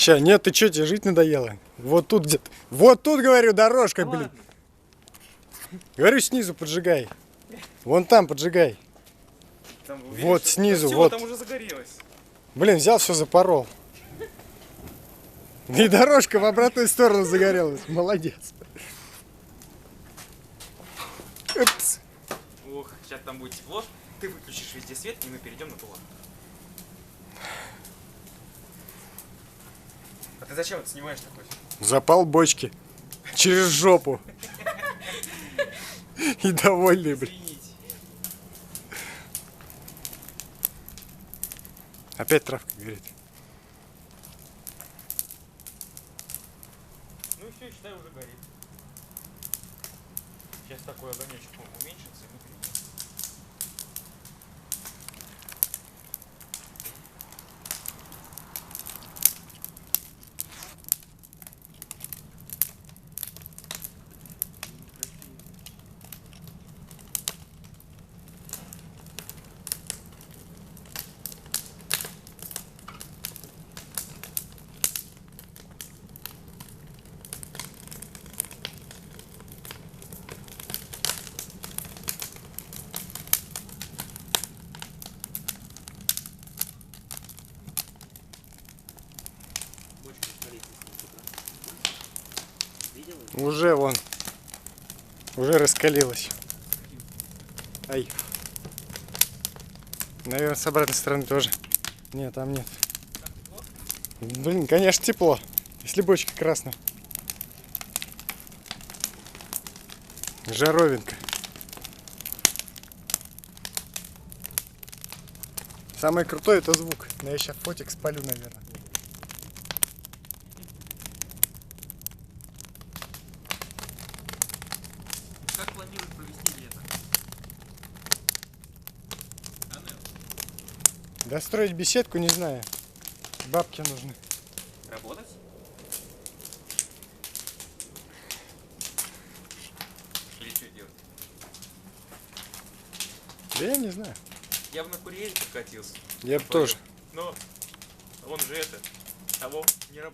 Ща, нет, ты что, тебе жить надоело? Вот тут где-то. Вот тут, говорю, дорожка, блин. Говорю, снизу поджигай. Вон там поджигай. Там, уверен, Вот что... снизу, Всё, вот. там уже загорелось. Блин, взял, все запорол. И дорожка в обратную сторону загорелась. Молодец. Упс. Ох, сейчас там будет тепло. Ты выключишь везде свет, и мы перейдем на тулар. А ты зачем это снимаешь такой? Запал бочки. Через жопу. И довольный, блин. Извините. Опять травка горит. Ну и все, считай, уже горит. Сейчас такой огонечек уменьшится, и мы перейдем. Уже вон. Уже раскалилась. Ай. Наверное, с обратной стороны тоже. Нет, там нет. Блин, конечно, тепло. Если бочка красная. Жаровинка. Самое крутое это звук. Но я сейчас фотик спалю, наверное. Как планируешь провести лето? Достроить беседку, не знаю. Бабки нужны. Работать? Или что делать? Да я не знаю. Я бы на курьере подкатился. Я бы тоже. Но он же это, того не работает.